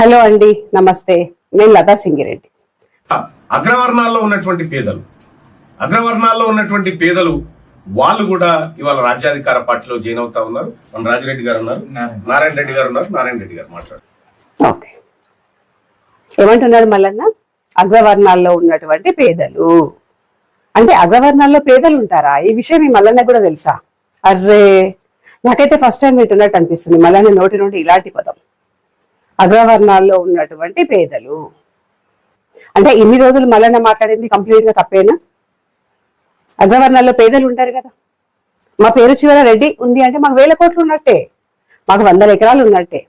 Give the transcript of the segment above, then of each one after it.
Hello అండి, నమస్తే. నేను లతా సింగిరెడ్డి. అగ్రవర్ణాల్లో ఉన్నటువంటి పేదలు వాళ్ళు కూడా ఇవాళ రాజ్యాధికార పార్టీలో జాయిన్ అవుతా ఉన్నారు. మన రాజిరెడ్డి గారు ఉన్నారు, నారాయణ రెడ్డి గారు ఉన్నారు. నారాయణ రెడ్డి గారు మాట్లాడు. ఓకే, ఏమంటున్నాడు మల్లన్న? అగ్రవర్ణాల్లో ఉన్నటువంటి పేదలు అంటే అగ్రవర్ణాల్లో పేదలు ఉంటారా? ఈ విషయం ఈ మల్లన్న కూడా తెలుసా? అర్రే, నాకైతే ఫస్ట్ టైం వింటున్నట్టు అనిపిస్తుంది మల్లన్న నోటి నుండి ఇలాంటి పదం. అగ్రవర్ణాల్లో ఉన్నటువంటి పేదలు అంటే ఇన్ని రోజులు మల్లన్న మాట్లాడింది కంప్లీట్ గా తప్పేనా? అగ్రవర్ణాల్లో పేదలు ఉంటారు కదా. మా పేరు చివర రెడ్డి ఉంది అంటే మాకు 1000 కోట్లు ఉన్నట్టే, మాకు 100 ఎకరాలు ఉన్నట్టే.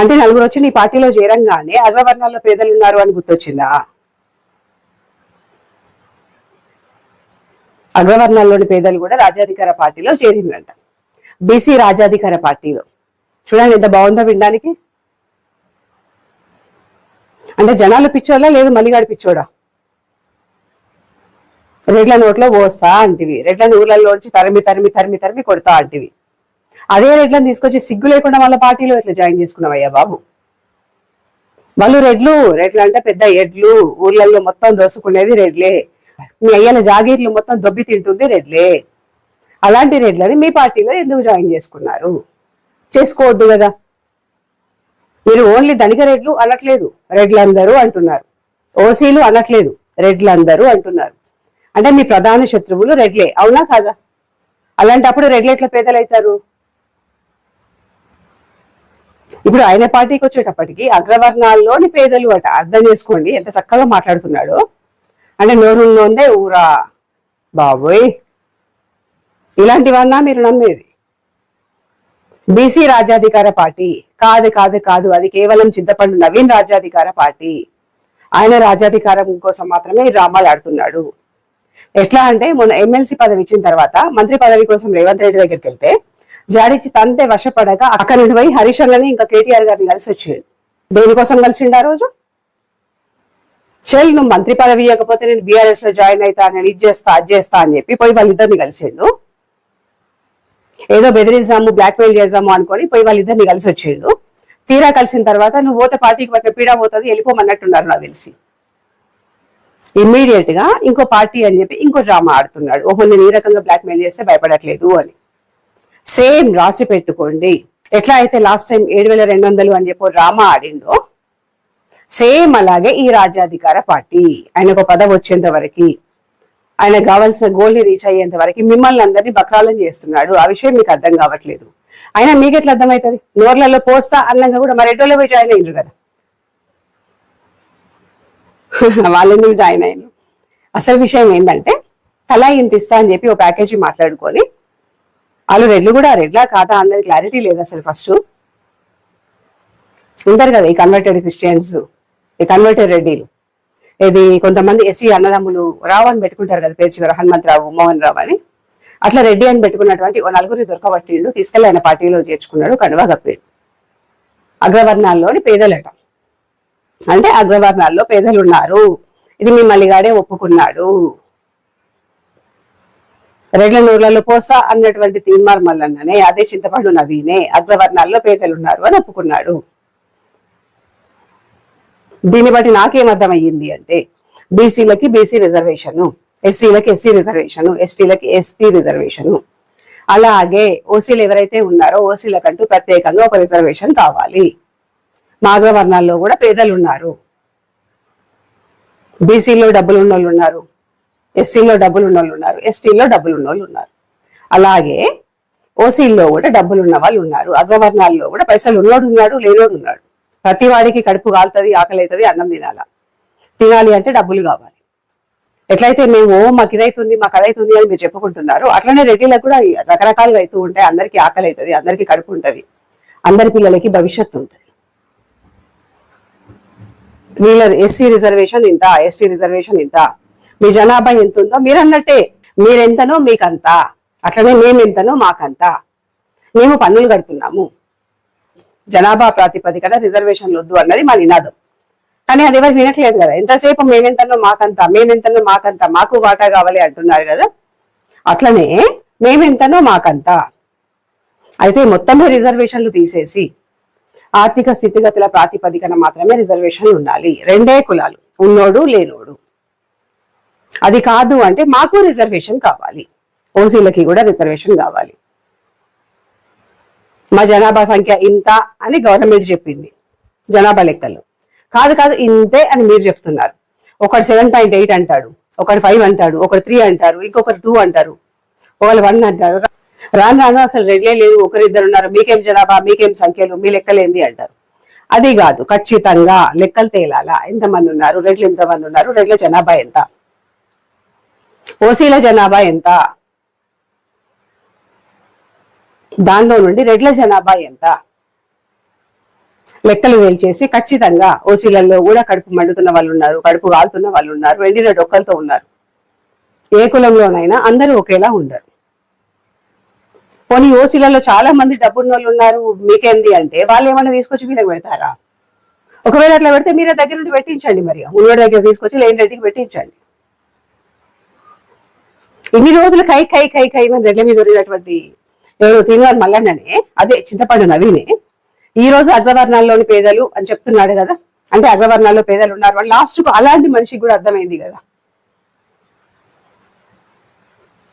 అంటే నలుగురు వచ్చి నీ పార్టీలో చేరంగానే అగ్రవర్ణాల్లో పేదలు ఉన్నారు అని గుర్తొచ్చిందా? అగ్రవర్ణాల్లోని పేదలు కూడా రాజ్యాధికార పార్టీలో చేరిందంట. బీసీ రాజ్యాధికార పార్టీలో. చూడండి ఎంత బాగుందో వినడానికి. అంటే జనాలు పిచ్చోడా లేదు మల్లిగాడి పిచ్చోడా? రెడ్ల నోట్లో పోస్తా అంటివి, రెడ్ల ఊర్లలోంచి తరిమి తరిమి తరిమి తరిమి కొడతా అంటివి. అదే రెడ్లను తీసుకొచ్చి సిగ్గు లేకుండా వాళ్ళ పార్టీలో ఎట్లా జాయిన్ చేసుకున్నావయ్యా బాబు? వాళ్ళు రెడ్లు అంటే పెద్ద ఎడ్లు, ఊర్లలో మొత్తం దోసుకునేది రెడ్లే, మీ అయ్యల జాగీర్లు మొత్తం దొబ్బి తింటుంది రెడ్లే. అలాంటి రెడ్లని మీ పార్టీలో ఎందుకు జాయిన్ చేసుకున్నారు? చేసుకోవద్దు కదా. మీరు ఓన్లీ ధనిక రెడ్లు అనట్లేదు, రెడ్లందరూ అంటున్నారు. ఓసీలు అనట్లేదు, రెడ్లందరూ అంటున్నారు. అంటే మీ ప్రధాన శత్రువులు రెడ్లే, అవునా కాదా? అలాంటప్పుడు రెడ్లు ఎట్లా పేదలైతారు? ఇప్పుడు ఆయన పార్టీకి వచ్చేటప్పటికి అగ్రవర్ణాల్లోని పేదలు అట. అర్థం చేసుకోండి ఎంత చక్కగా మాట్లాడుతున్నాడు. అంటే నోరుందే ఊరా బాబోయ్, ఇలాంటివన్నా మీరు నమ్మేది? బీసీ రాజ్యాధికార పార్టీ కాదు కాదు కాదు, అది కేవలం చింతపండు నవీన్ రాజ్యాధికార పార్టీ. ఆయన రాజ్యాధికారం కోసం మాత్రమే ఈ డ్రామాలు ఆడుతున్నాడు. ఎట్లా అంటే మొన్న ఎమ్మెల్సీ పదవి ఇచ్చిన తర్వాత మంత్రి పదవి కోసం రేవంత్ రెడ్డి దగ్గరికి వెళ్తే జాడిచ్చి తంతే వశపడగా అక్కడ నుండి పోయి హరీశ్వర్లని ఇంకా కేటీఆర్ గారిని కలిసి వచ్చాడు. దేనికోసం కలిసిండు ఆ రోజు? చెల్ నువ్వు మంత్రి పదవి ఇవ్వకపోతే నేను బీఆర్ఎస్ లో జాయిన్ అవుతా, నేను ఇది చేస్తా అది చేస్తా అని చెప్పి పోయి వాళ్ళిద్దరిని కలిసిండు. ఏదో బెదిరిస్తాము, బ్లాక్మెయిల్ చేద్దాము అనుకొని పోయి వాళ్ళిద్దరిని కలిసి వచ్చిండు. తీరా కలిసిన తర్వాత నువ్వు పోతే పార్టీకి పట్టిన పీడా పోతుంది, వెళ్ళిపోమన్నట్టున్నారు నాకు తెలిసి. ఇమ్మీడియట్ గా ఇంకో పార్టీ అని చెప్పి ఇంకో డ్రామా ఆడుతున్నాడు. ఓహో, నేను ఈ రకంగా బ్లాక్మెయిల్ చేస్తే భయపడట్లేదు అని. సేమ్ రాసి పెట్టుకోండి. ఎట్లా అయితే లాస్ట్ టైం 7200 అని చెప్పి డ్రామా ఆడిండో సేమ్ అలాగే ఈ రాజ్యాధికార పార్టీ ఆయనకు పదవి వచ్చేంత వరకు, ఆయన కావాల్సిన గోల్ ని రీచ్ అయ్యేంత వరకు మిమ్మల్ని అందరినీ బక్రాలను చేస్తున్నాడు. ఆ విషయం మీకు అర్థం కావట్లేదు. అయినా మీకు ఎట్లా అర్థమవుతుంది? నోర్లలో పోస్తా అన్నంగా కూడా మరి ఎటోలో పోయి జాయిన్ అయ్యారు కదా. వాళ్ళెందుకు జాయిన్ అయ్యారు? అసలు విషయం ఏంటంటే తలా ఇంత ఇస్తా అని చెప్పి ఒక ప్యాకేజీ మాట్లాడుకొని వాళ్ళు రెడ్లు కూడా రెడ్లా కాదా అన్నది క్లారిటీ లేదు అసలు. ఫస్ట్ ఉంటారు కదా ఈ కన్వర్టెడ్ క్రిస్టియన్స్, ఈ కన్వర్టెడ్ రెడ్డిలు, ఇది కొంతమంది ఎస్సీ అన్నదమ్ములు రావు అని పెట్టుకుంటారు కదా పేరు చివర, హనుమంతరావు, మోహన్ రావు అని. అట్లా రెడ్డి అని పెట్టుకున్నటువంటి ఓ నలుగురిని దొరకబట్టిండు, తీసుకెళ్లి ఆయన పార్టీలో చేర్చుకున్నాడు, కండువా కప్పాడు. అగ్రవర్ణాల్లోని పేదలట. అంటే అగ్రవర్ణాల్లో పేదలు ఉన్నారు, ఇది మీ మల్లిగాడే ఒప్పుకున్నాడు. రెడ్ల నూర్లలో పోసా అన్నటువంటి తీర్మార్ మల్లన్ననే, అదే చింతపండు నవీనే అగ్రవర్ణాల్లో పేదలు ఉన్నారు అని ఒప్పుకున్నాడు. దీన్ని బట్టి నాకేమర్థమయ్యింది అంటే బీసీలకి బీసీ రిజర్వేషను, ఎస్సీలకి ఎస్సీ రిజర్వేషను, ఎస్టీలకి ఎస్టీ రిజర్వేషను, అలాగే ఓసీలు ఎవరైతే ఉన్నారో ఓసీలకంటూ ప్రత్యేకంగా ఒక రిజర్వేషన్ కావాలి. మా అగ్రవర్ణాల్లో కూడా పేదలు ఉన్నారు. బీసీలో డబ్బులు ఉన్నోళ్ళు ఉన్నారు, ఎస్సీలో డబ్బులు ఉన్నోళ్ళు ఉన్నారు, ఎస్టీలో డబ్బులు ఉన్నోళ్ళు ఉన్నారు. అలాగే ఓసీల్లో కూడా డబ్బులు ఉన్న వాళ్ళు ఉన్నారు. అగ్రవర్ణాల్లో కూడా పైసలు ఉన్నోడు ఉన్నాడు, లేనోడు ఉన్నాడు. ప్రతి వాడికి కడుపు కాలుతుంది, ఆకలి అవుతుంది, అన్నం తినాలి అంటే డబ్బులు కావాలి. ఎట్లయితే మేము మాకు ఇదైతుంది మాకు అదైతుంది అని మీరు చెప్పుకుంటున్నారు, అట్లనే రెడ్డిలకు కూడా రకరకాలుగా అవుతూ ఉంటాయి. అందరికీ ఆకలి అవుతుంది, అందరికీ కడుపు ఉంటుంది, అందరి పిల్లలకి భవిష్యత్తు ఉంటుంది. వీళ్ళ ఎస్సీ రిజర్వేషన్ ఇంత, ఎస్టీ రిజర్వేషన్ ఇంత, మీ జనాభా ఎంత ఉందో మీరు అన్నట్టే, మీరెంతనో మీకంత, అట్లనే మేమెంతనో మాకంత, మేము పన్నులు కడుతున్నాము, జనాభా ప్రాతిపదికన రిజర్వేషన్లు వద్దు అన్నది మా నినాదం. కానీ అది ఎవరు వినట్లేదు కదా. ఎంతసేపు మేమెంతనో మాకంతా, మేమెంతనో మాకంతా, మాకు వాటా కావాలి అంటున్నారు కదా. అట్లనే మేమెంతనో మాకంతా. అయితే మొత్తమే రిజర్వేషన్లు తీసేసి ఆర్థిక స్థితిగతుల ప్రాతిపదికన మాత్రమే రిజర్వేషన్లు ఉండాలి. రెండే కులాలు, ఉన్నోడు లేనోడు. అది కాదు అంటే మాకు రిజర్వేషన్ కావాలి, ఓసీలకి కూడా రిజర్వేషన్ కావాలి. మా జనాభా సంఖ్య ఇంత అని గవర్నమెంట్ చెప్పింది జనాభా లెక్కలు. కాదు కాదు ఇంతే అని మీరు చెప్తున్నారు. ఒకడు 7.8 అంటాడు, ఒకడు 5 అంటాడు, ఒకడు 3 అంటారు, ఇంకొకరు 2 అంటారు, ఒకళ్ళు 1 అంటారు. రాను రాను అసలు రెడ్లే లేదు, ఒకరిద్దరు ఉన్నారు, మీకేం జనాభా, మీకేం సంఖ్యలు, మీ లెక్కలేంది అంటారు. అది కాదు, ఖచ్చితంగా లెక్కలు తేలాలా. ఎంతమంది ఉన్నారు, రెడ్లు ఎంతమంది ఉన్నారు, రెడ్ల జనాభా ఎంత, ఓసీల జనాభా ఎంత, దానిలో నుండి రెడ్ల జనాభా ఎంత, లెక్కలు వేల్చేసి ఖచ్చితంగా ఓసీలలో కూడా కడుపు మండుతున్న వాళ్ళు ఉన్నారు, కడుపు కాలుతున్న వాళ్ళు ఉన్నారు, ఎండిన డొక్కలతో ఉన్నారు. ఏ కులంలోనైనా అందరూ ఒకేలా ఉండరు. పోనీ ఓసీలలో చాలా మంది డబ్బున్న వాళ్ళు ఉన్నారు, మీకేంది అంటే వాళ్ళు ఏమన్నా తీసుకొచ్చి వీళ్ళకి పెడతారా? ఒకవేళ అట్లా పెడితే మీరే దగ్గర నుండి పెట్టించండి, మరి ఉన్నోడి దగ్గర తీసుకొచ్చి లేని రెడ్డికి పెట్టించండి. ఇన్ని రోజులు కై కై కై కై మన రెడ్ల మీద ఉన్నటువంటి ఎవరు తినవారు మల్లన్ననే, అదే చింతపండు నవీనే ఈ రోజు అగ్రవర్ణాల్లోని పేదలు అని చెప్తున్నాడు కదా. అంటే అగ్రవర్ణాల్లో పేదలు ఉన్నారు అని లాస్ట్ కు అలాంటి మనిషికి కూడా అర్థమైంది కదా.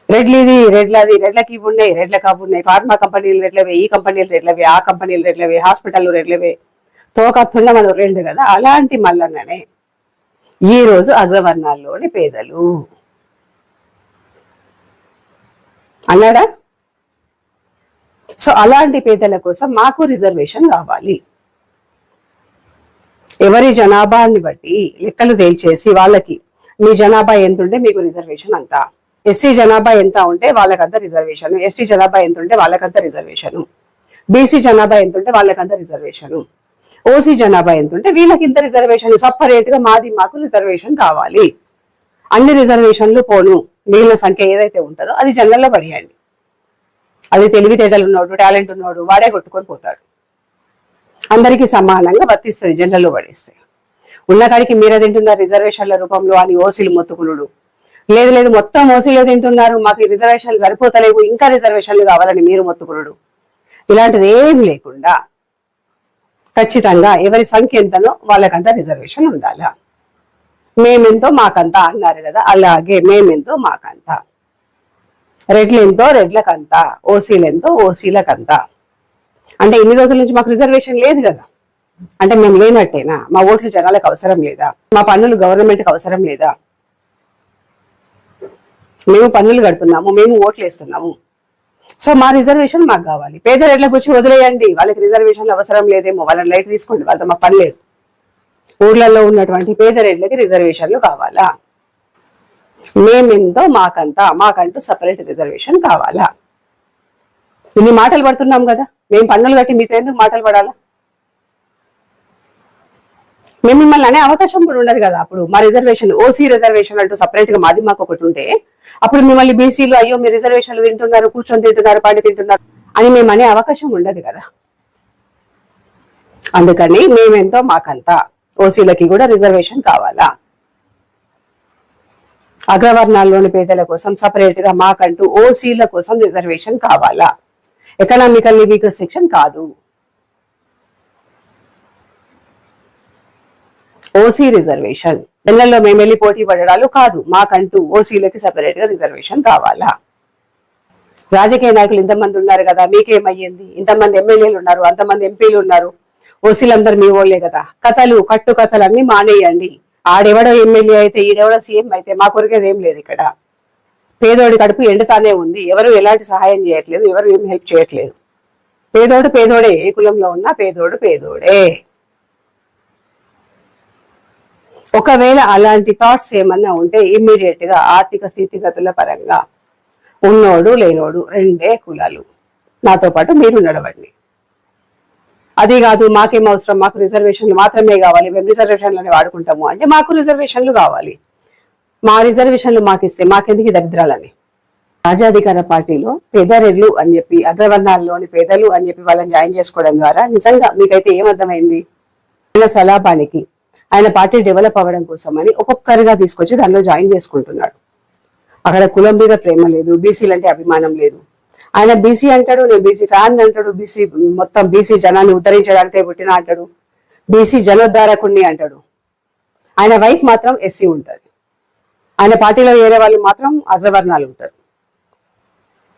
రెడ్లిది రెడ్లది, రెడ్లకి ఇవి ఉన్నాయి, రెడ్లకు అవి ఉన్నాయి, ఫార్మా కంపెనీలు రెడ్లవే, ఈ కంపెనీలు రెడ్లవే, ఆ కంపెనీలు రెడ్లవే, హాస్పిటల్ రెడ్లవే, తోకత్తుండ మనం రెండు కదా. అలాంటి మల్లన్ననే ఈ రోజు అగ్రవర్ణాల్లోని పేదలు అన్నాడా? సో అలాంటి పేదల కోసం మాకు రిజర్వేషన్ కావాలి. ఎవరి జనాభాని బట్టి లెక్కలు తేల్చేసి వాళ్ళకి మీ జనాభా ఎంత ఉంటే మీకు రిజర్వేషన్ అంత, ఎస్సీ జనాభా ఎంత ఉంటే వాళ్ళకంత రిజర్వేషన్, ఎస్టీ జనాభా ఎంత ఉంటే వాళ్ళకంత రిజర్వేషన్, బీసీ జనాభా ఎంత ఉంటే వాళ్ళకంత రిజర్వేషన్, ఓసీ జనాభా ఎంత ఉంటే వీళ్ళకి ఇంత రిజర్వేషన్, సపరేట్ గా మాకు రిజర్వేషన్ కావాలి. అన్ని రిజర్వేషన్లు పోను, మిగిలిన సంఖ్య ఏదైతే ఉంటుందో అది జనరల్లో పడేయండి. అది తెలివితేటలు ఉన్నాడు, టాలెంట్ ఉన్నాడు, వాడే కొట్టుకొని పోతాడు. అందరికీ సమానంగా వర్తిస్తుంది జనరల్లో పడేస్తే. ఉన్న కాడికి మీరే తింటున్నారు రిజర్వేషన్ల రూపంలో అని ఓసీలు మొత్తుకునుడు. లేదు లేదు మొత్తం ఓసీలో తింటున్నారు, మాకు రిజర్వేషన్లు సరిపోతలేవు, ఇంకా రిజర్వేషన్లు కావాలని మీరు మొత్తుకునుడు. ఇలాంటిది ఏం లేకుండా ఖచ్చితంగా ఎవరి సంఖ్య ఎంతనో వాళ్ళకంతా రిజర్వేషన్ ఉండాలా. మేమెంతో మాకంతా అన్నారు కదా, అలాగే మేమెంతో మాకంతా, రెడ్లెంతో రెడ్లకంతా, ఓసీలెంతో ఓసీలకంతా. అంటే ఇన్ని రోజుల నుంచి మాకు రిజర్వేషన్ లేదు కదా, అంటే మేము లేనట్టేనా? మా ఓట్లు జనాలకు అవసరం లేదా? మా పన్నులు గవర్నమెంట్కి అవసరం లేదా? మేము పన్నులు కడుతున్నాము, మేము ఓట్లు వేస్తున్నాము, సో మా రిజర్వేషన్ మాకు కావాలి. పేద రెడ్లకు వచ్చి వదిలేయండి, వాళ్ళకి రిజర్వేషన్లు అవసరం లేదేమో, వాళ్ళని లైట్ తీసుకోండి, వాళ్ళతో మాకు పని లేదు. ఊర్లలో ఉన్నటువంటి పేద రెడ్లకి రిజర్వేషన్లు కావాలా? మేమెంతో మాకంతా, మాకంటూ సపరేట్ రిజర్వేషన్ కావాలా? ఇన్ని మాటలు పడుతున్నాం కదా, మేము పన్నులు కట్టి మీతో ఎందుకు మాటలు పడాలా? మేము మిమ్మల్ని అనే అవకాశం కూడా ఉండదు కదా. అప్పుడు మా రిజర్వేషన్, ఓసీ రిజర్వేషన్ అంటూ సపరేట్ గా మాది మాకు ఒకటి ఉంటే అప్పుడు మిమ్మల్ని బీసీలు అయ్యో మీ రిజర్వేషన్లు తింటున్నారు, కూర్చొని తింటున్నారు, పాడి తింటున్నారు అని మేము అనే అవకాశం ఉండదు కదా. అందుకని మేమెంతో మాకంతా, ఓసీలకి కూడా రిజర్వేషన్ కావాలా? అగ్రవర్ణాల్లోని పేదల కోసం సపరేట్ గా మాకంటూ ఓసీల కోసం రిజర్వేషన్ కావాలా? ఎకనామికల్లీ వీకర్ సెక్షన్ కాదు, ఓసీ రిజర్వేషన్. జనరల్లో మేము వెళ్ళి పోటీ పడడాలు కాదు, మాకంటూ ఓసీలకి సపరేట్ గా రిజర్వేషన్ కావాలా? రాజకీయ నాయకులు ఇంతమంది ఉన్నారు కదా, మీకేమయ్యింది? ఇంతమంది ఎమ్మెల్యేలు ఉన్నారు, అంతమంది ఎంపీలు ఉన్నారు, ఓసీలందరూ మీ ఓళ్లే కదా. కథలు కట్టు కథలన్నీ మానేయండి. ఆడెవడో ఎమ్మెల్యే అయితే, ఈడెవడో సీఎం అయితే మా కొరికేది ఏం లేదు ఇక్కడ. పేదోడి కడుపు ఎండుతానే ఉంది, ఎవరు ఎలాంటి సహాయం చేయట్లేదు, ఎవరు ఏం హెల్ప్ చేయట్లేదు. పేదోడు పేదోడే, ఏ కులంలో ఉన్నా పేదోడు పేదోడే. ఒకవేళ అలాంటి థాట్స్ ఏమన్నా ఉంటే ఇమ్మీడియట్ గా ఆర్థిక స్థితిగతుల పరంగా ఉన్నోడు లేనోడు రెండే కులాలు, నాతో పాటు మీరు నడవండి. అది కాదు మాకేం అవసరం, మాకు రిజర్వేషన్లు మాత్రమే కావాలి, మేము రిజర్వేషన్లని వాడుకుంటాము అంటే మాకు రిజర్వేషన్లు కావాలి. మా రిజర్వేషన్లు మాకు ఇస్తే మాకెందుకు దరిద్రాలని? రాజ్యాధికార పార్టీలో పేదరెడ్లు అని చెప్పి, అగ్రవర్ణాల్లోని పేదలు అని చెప్పి వాళ్ళని జాయిన్ చేసుకోవడం ద్వారా నిజంగా మీకైతే ఏమర్థమైంది? ఆయన స్వలాభానికి, ఆయన పార్టీ డెవలప్ అవ్వడం కోసం అని ఒక్కొక్కరిగా తీసుకొచ్చి దానిలో జాయిన్ చేసుకుంటున్నాడు. అక్కడ కులం మీద ప్రేమ లేదు, బీసీలు అంటే అభిమానం లేదు, ఆయన బీసీ అంటాడు, నేను బీసీ ఫ్యాన్ అంటాడు, బీసీ మొత్తం బీసీ జనాన్ని ఉద్ధరించడానికే పుట్టిన అంటాడు, బీసీ జనోద్ధారకుణ్ణి అంటాడు. ఆయన వైఫ్ మాత్రం ఎస్సీ ఉంటుంది. ఆయన పార్టీలో ఏరే వాళ్ళు మాత్రం అగ్రవర్ణాలు ఉంటారు.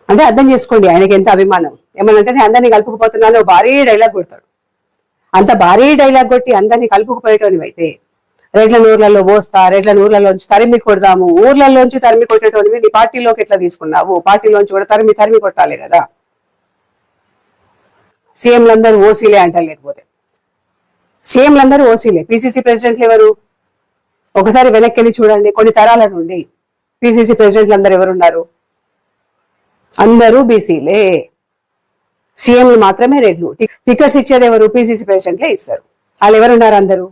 అంటే అర్థం చేసుకోండి ఆయనకి ఎంత అభిమానం. ఏమనంటే నేను అందరినీ కలుపుకుపోతున్నాను భారీ డైలాగ్ కొడతాడు. అంత భారీ డైలాగ్ కొట్టి అందరినీ కలుపుకుపోయేటోనివైతే రెడ్ల నూర్లలో పోస్తా, రెడ్ల నూర్లలోంచి తరిమి కొడదాము, ఊర్లలోంచి తరిమి కొట్టేటోనివి నీ పార్టీలోకి ఎట్లా తీసుకున్నావు? పార్టీలోంచి కూడా తరిమి కొట్టాలి కదా. సీఎంలందరూ ఓసీలే అంటారు, లేకపోతే సీఎంలందరూ ఓసీలే. పిసిసి ప్రెసిడెంట్లు ఎవరు? ఒకసారి వెనక్కి వెళ్ళి చూడండి. కొన్ని తరాల నుండి పిసిసి ప్రెసిడెంట్లు అందరు ఎవరున్నారు? అందరూ బీసీలే. సీఎంలు మాత్రమే రెడ్లు. టికెట్స్ ఇచ్చేది ఎవరు? పిసిసి ప్రెసిడెంట్లే ఇస్తారు. వాళ్ళు ఎవరున్నారు? అందరూ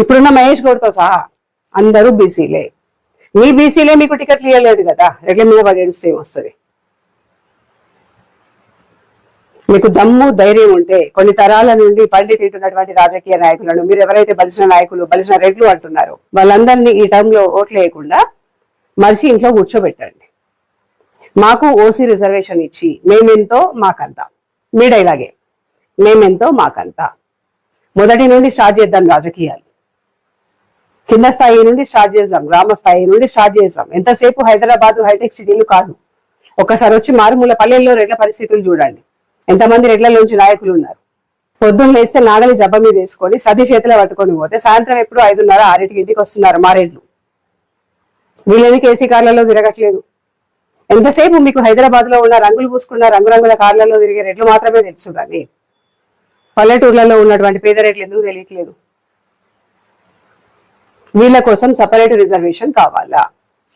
ఇప్పుడున్న మహేష్ గౌడ్తో సహా అందరూ బీసీలే. మీ బీసీలే మీకు టికెట్లు ఇవ్వలేదు కదా, రెడ్ల మీద పడి ఏడుస్తే ఏమొస్తుంది? మీకు దమ్ము ధైర్యం ఉంటే కొన్ని తరాల నుండి పండి తింటున్నటువంటి రాజకీయ నాయకులను, మీరు ఎవరైతే బలిసిన నాయకులు, బలిసిన రెడ్లు అంటున్నారో వాళ్ళందరినీ ఈ టైంలో ఓట్లు వేయకుండా మనిషి ఇంట్లో కూర్చోబెట్టండి. మాకు ఓసీ రిజర్వేషన్ ఇచ్చి మేమెంతో మాకంతా. మీ డైలాగే మేమెంతో మాకంతా. మొదటి నుండి స్టార్ట్ చేద్దాం రాజకీయాలు. కింద స్థాయి నుండి స్టార్ట్ చేద్దాం, గ్రామ స్థాయి నుండి స్టార్ట్ చేద్దాం. ఎంతసేపు హైదరాబాద్ హైటెక్ సిటీలు కాదు. ఒక్కసారి వచ్చి మారుమూల పల్లెల్లో రెడ్ల పరిస్థితులు చూడండి. ఎంతమంది రెడ్లలోంచి నాయకులు ఉన్నారు. పొద్దున్న లేస్తే నాగలి జబ్బ మీద వేసుకొని సది చేతిలో పట్టుకొని పోతే సాయంత్రం ఎప్పుడు 5:30, 6 ఇంటికి వస్తున్నారు మా రెడ్లు. వీళ్ళెందుకు ఏసీ కార్లలో తిరగట్లేదు? ఎంతసేపు మీకు హైదరాబాద్ లో ఉన్న రంగులు పూసుకున్న రంగురంగుల కార్లలో తిరిగే రెడ్లు మాత్రమే తెలుసు, కానీ పల్లెటూర్లలో ఉన్నటువంటి పేద రెడ్లు ఎందుకు తెలియట్లేదు? వీళ్ళ కోసం సపరేట్ రిజర్వేషన్ కావాలా?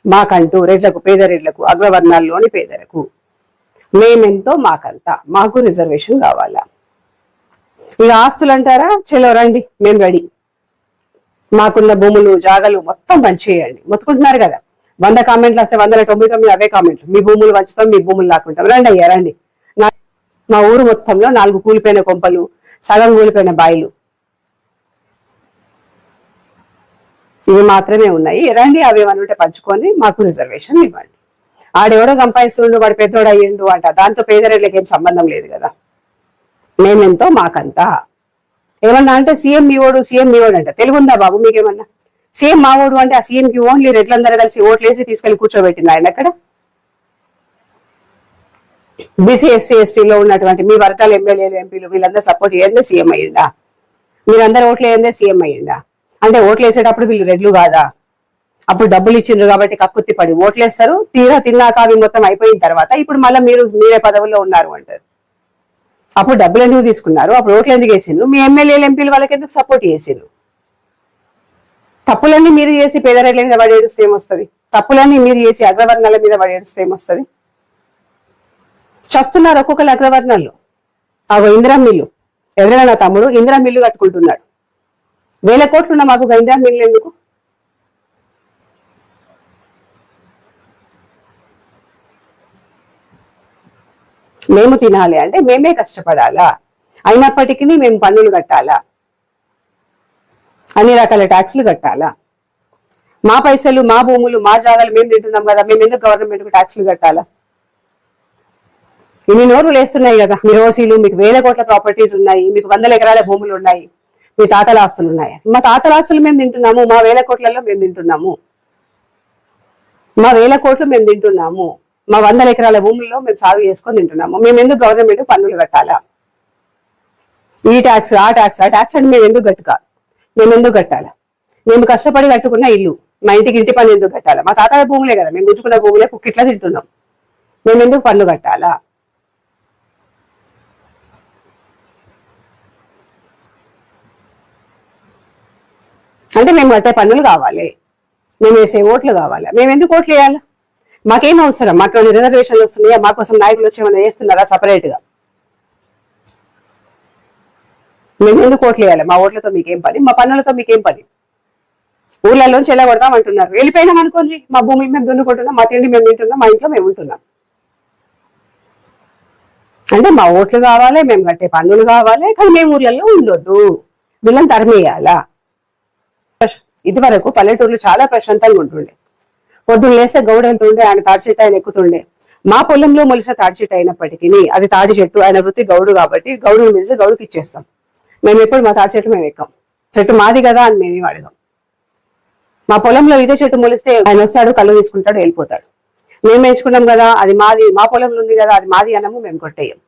మాకంటూ రెడ్లకు, పేద రెడ్లకు, అగ్రవర్ణాల్లోని పేదలకు మేమెంతో మాకంతా, మాకు రిజర్వేషన్ కావాలా? ఇక ఆస్తులు అంటారా? చలో రండి, మేము రెడీ. మాకున్న భూములు, జాగలు మొత్తం పంచేయండి. మొత్తుకుంటున్నారు కదా, 100 కామెంట్లు వస్తే 199 అవే కామెంట్లు. మీ భూములు పంచుతాం, మీ భూములు లాక్కుంటాం. రండి అయ్యా రండి. మా ఊరు మొత్తంలో 4 కూలిపోయిన కొంపలు, సగం కూలిపోయిన బాయిలు ఇవి మాత్రమే ఉన్నాయి. రండి, అవి ఏమన్నా ఉంటే పంచుకొని మాకు రిజర్వేషన్ ఇవ్వండి. ఆడెవడో సంపాదిస్తుండు, వాడు పెద్దోడు అయ్యిండు అంట, దాంతో పేదరెడ్లకి ఏం సంబంధం లేదు కదా. మేమెంతో మాకంతా. ఏమన్నా అంటే సీఎం మీవోడు, సీఎం మీవోడు అంట. తెలుగుందా బాబు మీకేమన్నా? సీఎం మావోడు అంటే ఆ సీఎంకి ఓన్లీ రెడ్లందరూ కలిసి ఓట్లేసి తీసుకెళ్లి కూర్చోబెట్టింది ఆయన అక్కడ. బీసీ, ఎస్సీ, ఎస్టీలో ఉన్నటువంటి మీ వర్గాల ఎమ్మెల్యేలు, ఎంపీలు వీళ్ళందరూ సపోర్ట్ చేయండి సీఎం అయ్యిందా? మీరందరూ ఓట్లు వేయందే సీఎం అయ్యిందా? అంటే ఓట్లు వేసేటప్పుడు వీళ్ళు రెడ్లు కాదా? అప్పుడు డబ్బులు ఇచ్చిండ్రు కాబట్టి కక్కుత్తి పడి ఓట్లేస్తారు. తీరా తిన్నాక అవి మొత్తం అయిపోయిన తర్వాత ఇప్పుడు మళ్ళీ మీరే పదవుల్లో ఉన్నారు అంటారు. అప్పుడు డబ్బులు ఎందుకు తీసుకున్నారు? అప్పుడు ఓట్లు ఎందుకు వేసిండ్రు? మీ ఎమ్మెల్యేలు, ఎంపీలు వాళ్ళకి ఎందుకు సపోర్ట్ చేసిండ్రు? తప్పులన్నీ మీరు చేసి పేదరెడ్ల మీద పడి ఏడుస్తే ఏమొస్తుంది? తప్పులన్నీ మీరు చేసి అగ్రవర్ణాల మీద పడి ఏడుస్తే ఏమొస్తుంది? చస్తున్నారు ఒక్కొక్కరు అగ్రవర్ణాల్లో. ఆ ఇందిరా మిల్లు ఎదురుగా నా తమ్ముడు ఇందిరా మిల్లు కట్టుకుంటున్నాడు. 1000 కోట్లున్న మాకు ఇందిరా మిల్లు ఎందుకు? మేము తినాలి అంటే మేమే కష్టపడాలా? అయినప్పటికీ మేము పన్నులు కట్టాలా? అన్ని రకాల ట్యాక్స్లు కట్టాలా? మా పైసలు, మా భూములు, మా జాగాలు మేము తింటున్నాం కదా, మేము ఎందుకు గవర్నమెంట్కు ట్యాక్స్లు కట్టాలా? ఇన్ని నోర్లు వేస్తున్నాయి కదా. మీ ఓసీలు, మీకు 1000 కోట్ల ప్రాపర్టీస్ ఉన్నాయి, మీకు 100 ఎకరాల భూములు ఉన్నాయి, మీ తాతల ఆస్తులు ఉన్నాయి. మా తాతల ఆస్తులు మేము తింటున్నాము, మా 1000 కోట్లలో మేము తింటున్నాము, మా 1000 కోట్లు మేము తింటున్నాము, మా 100 ఎకరాల భూముల్లో మేము సాగు చేసుకొని తింటున్నాము. మేము ఎందుకు గవర్నమెంట్ పన్నులు కట్టాలా? ఈ ట్యాక్స్, ఆ ట్యాక్స్, ఆ ట్యాక్స్ అంటే మేము ఎందుకు కట్టాలా? మేము కష్టపడి కట్టుకున్న ఇల్లు, మా ఇంటికి ఇంటి పన్ను ఎందుకు కట్టాలా? మా తాతల భూములే కదా, మేము గుంజుకున్న భూములే కుక్కిట్లా తింటున్నాం, మేము ఎందుకు పన్ను కట్టాలా? అంటే మేము కట్టే పన్నులు కావాలి, మేము వేసే ఓట్లు కావాలా? మేము ఎందుకు ఓట్లు వేయాలా? మాకేం అవసరం? మాకు రిజర్వేషన్లు వస్తున్నాయా? మా కోసం నాయకులు వచ్చి ఏమైనా చేస్తున్నారా సపరేట్ గా? మేము ఎందుకు ఓట్లు వేయాలి? మా ఓట్లతో మీకేం పని? మా పన్నులతో మీకేం పని? ఊర్లలోంచి ఎలా కొడతాం అంటున్నారు. వెళ్ళిపోయినాం అనుకోండి, మా భూములు మేము దున్నుకుంటున్నాం, మా తిండి మేము తింటున్నాం, మా ఇంట్లో మేము ఉంటున్నాం. అంటే మా ఓట్లు కావాలి, మేము కట్టే పన్నులు కావాలి, కానీ మేము ఊర్లలో ఉండొద్దు. వీళ్ళని తరిమేయాలా? ఇది వరకు పల్లెటూర్లు చాలా ప్రశాంతంగా ఉంటుండే. పొద్దున్న లేస్తే గౌడ వెళ్తుండే, ఆయన తాడి చెట్టు ఆయన ఎక్కుతుండే, మా పొలంలో మొలిసిన తాడి చెట్టు అయినప్పటికీ అది తాడి చెట్టు, ఆయన వృత్తి గౌడు కాబట్టి గౌడుని పిలిచి గౌడుకి ఇచ్చేస్తాం. మేము ఎప్పుడు మా తాడి చెట్టు మేము ఎక్కాం, చెట్టు మాది కదా అని మేము అడగం. మా పొలంలో ఇదే చెట్టు మొలిస్తే ఆయన వస్తాడు, కళ్ళు తీసుకుంటాడు, వెళ్ళిపోతాడు. మేము ఎంచుకున్నాం కదా, అది మాది, మా పొలంలో ఉంది కదా అది మాది అనము, మేము కొట్టేయం.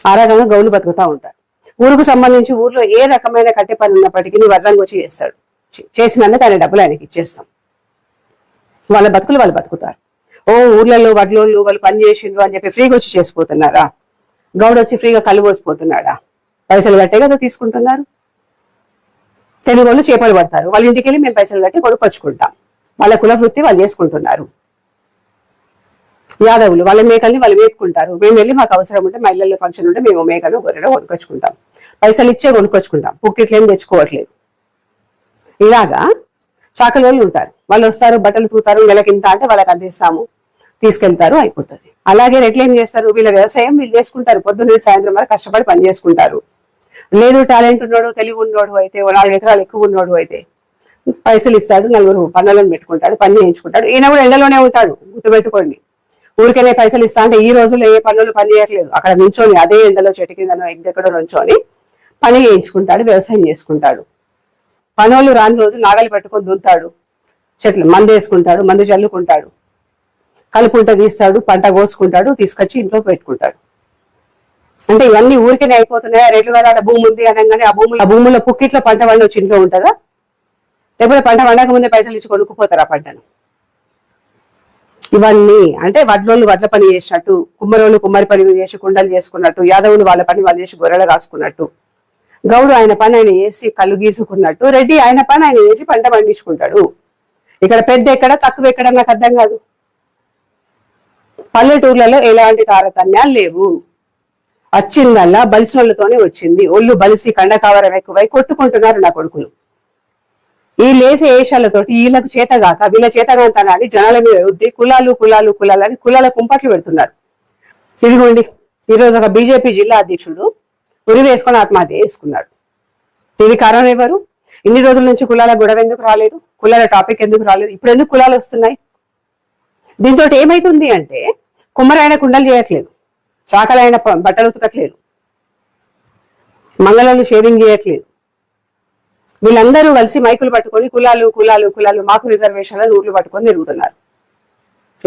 ఆ రకంగా గౌలు బతుకుతా ఉంటారు. ఊరుకు సంబంధించి ఊర్లో ఏ రకమైన కట్టె పని ఉన్నప్పటికీ వర్రంగా వచ్చి చేస్తాడు. చేసినందుకు ఆయన డబ్బులు ఆయనకి ఇచ్చేస్తాం. వాళ్ళ బతుకులు వాళ్ళు బతుకుతారు. ఓ ఊర్లలో వడ్లోళ్ళు వాళ్ళు పని చేసిండ్రు అని చెప్పి ఫ్రీగా వచ్చి చేసిపోతున్నారా? గౌడు వచ్చి ఫ్రీగా కళ్ళు పోసిపోతున్నాడా? పైసలు కట్టే కదా తీసుకుంటున్నారు. తెలుగు వాళ్ళు చేపలు పడతారు, వాళ్ళ ఇంటికి వెళ్ళి మేము పైసలు కట్టి కొనుక్కొచ్చుకుంటాం. వాళ్ళ కుల వృత్తి వాళ్ళు చేసుకుంటున్నారు. యాదవులు వాళ్ళ మేకల్ని వాళ్ళు మేపుకుంటారు. మేము వెళ్ళి మాకు అవసరం ఉంటే మా ఇళ్ళల్లో ఫంక్షన్ ఉంటే మేము మేకను గొర్రెను కొనుక్కొచ్చుకుంటాం. పైసలు ఇచ్చే కొనుక్కొచ్చుకుంటాం, పుక్కిట్లేం తెచ్చుకోవట్లేదు. ఇలాగా చాకలి వాళ్ళు ఉంటారు, వాళ్ళు వస్తారు, బట్టలు తూతారు, నెలకింత అంటే వాళ్ళకి అందిస్తాము, తీసుకెళ్తారు, అయిపోతుంది. అలాగే రెట్లు ఏం చేస్తారు, వీళ్ళ వ్యవసాయం వీళ్ళు చేసుకుంటారు, పొద్దున్న సాయంత్రం వరకు కష్టపడి పని చేసుకుంటారు. లేదు టాలెంట్ ఉన్నాడు, తెలివి ఉన్నోడు అయితే, 4 ఎకరాలు ఎక్కువ ఉన్నోడు అయితే పైసలు ఇస్తాడు, 4 పనులను పెట్టుకుంటాడు, పని చేయించుకుంటాడు. ఈయన కూడా ఎండలోనే ఉంటాడు, గుర్తుపెట్టుకోండి. ఊరికనే పైసలు ఇస్తా అంటే ఈ రోజుల్లో ఏ పనులు పని చేయట్లేదు, అక్కడ నుంచొని అదే ఎండలో చెట్టు కిందనో ఎక్కడో నుంచొని పని చేయించుకుంటాడు, వ్యవసాయం చేసుకుంటాడు. పనులు రాని రోజు నాగలి పట్టుకొని దుంతాడు, చెట్లు మందు వేసుకుంటాడు, మందు చల్లుకుంటాడు, కలుపుంట తీస్తాడు, పంట కోసుకుంటాడు, తీసుకొచ్చి ఇంట్లో పెట్టుకుంటాడు. అంటే ఇవన్నీ ఊరికనే అయిపోతున్నాయా? రేట్లు కదా భూమి ఉంది అనగానే ఆ భూముల్లో పుక్కిట్లో పంట పండి వచ్చి ఇంట్లో ఉంటుందా? లేకపోతే పంట పండక ముందే పైసలు ఇచ్చి కొనుక్కుపోతారు ఆ పంటను? ఇవన్నీ అంటే వడ్లోళ్ళు వడ్ల పని చేసినట్టు, కుమ్మరోళ్ళు కుమ్మరి పని చేసి కుండలు చేసుకున్నట్టు, యాదవులు వాళ్ళ పని వాళ్ళు చేసి గొర్రెలు కాసుకున్నట్టు, గౌడు ఆయన పని ఆయన చేసి కళ్ళు గీసుకున్నట్టు, రెడ్డి ఆయన పని ఆయన చేసి పంట పండించుకుంటాడు. ఇక్కడ పెద్ద ఎక్కడ తక్కువ ఎక్కడ నాకు అర్థం కాదు. పల్లెటూర్లలో ఎలాంటి తారతమ్యాలు లేవు. వచ్చిందల్లా బలిసినోళ్ళతోనే వచ్చింది. ఒళ్ళు బలిసి కండకావరం ఎక్కువై కొట్టుకుంటున్నారు నా కొడుకులు. ఈ లేసే ఏషాలతోటి వీళ్ళకు చేతగాక వీళ్ళ చేతగాంతనాన్ని జనాల మీద రుద్ది కులాలు కులాలు కులాలని కులాల కుంపట్లు పెడుతున్నారు. ఇదిగోండి ఈరోజు ఒక బీజేపీ జిల్లా అధ్యక్షుడు ఉరి వేసుకొని ఆత్మహత్య చేసుకున్నాడు. ఇది కారణం ఎవరు? ఇన్ని రోజుల నుంచి కులాల గొడవ ఎందుకు రాలేదు? కులాల టాపిక్ ఎందుకు రాలేదు? ఇప్పుడు ఎందుకు కులాలు వస్తున్నాయి? దీంతో ఏమైతుంది అంటే కుమ్మరైన కుండలు చేయట్లేదు, చాకలైన బట్టలు ఉతకట్లేదు, మంగళాలు షేవింగ్ చేయట్లేదు. వీళ్ళందరూ కలిసి మైకులు పట్టుకొని కులాలు కులాలు కులాలు మాకు రిజర్వేషన్ల నూర్లు పట్టుకొని తిరుగుతున్నారు.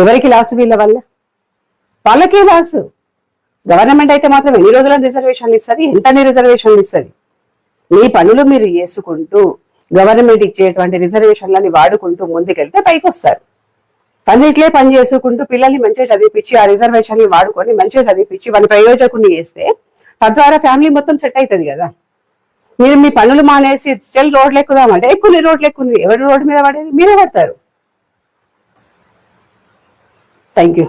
ఎవరికి లాసు? వీళ్ళ వల్ల వాళ్ళకే లాసు. గవర్నమెంట్ అయితే మాత్రం ఎన్ని రోజుల రిజర్వేషన్లు ఇస్తుంది, ఎంతని రిజర్వేషన్లు ఇస్తుంది? మీ పనులు మీరు చేసుకుంటూ గవర్నమెంట్ ఇచ్చేటువంటి రిజర్వేషన్లని వాడుకుంటూ ముందుకెళ్తే పైకి వస్తారు. తండ్రి ఇట్లే పని చేసుకుంటూ పిల్లల్ని మంచిగా చదివిపించి ఆ రిజర్వేషన్లు వాడుకొని మంచిగా చదివిపించి వాళ్ళ ప్రయోజకుని చేస్తే తద్వారా ఫ్యామిలీ మొత్తం సెట్ అవుతుంది కదా. మీరు మీ పనులు మానేసి స్టిల్ రోడ్లు ఎక్కుదామంటే ఎక్కువ రోడ్లు ఎక్కువ, ఎవరు రోడ్డు మీద పడేది? మీరే పడతారు. Thank you.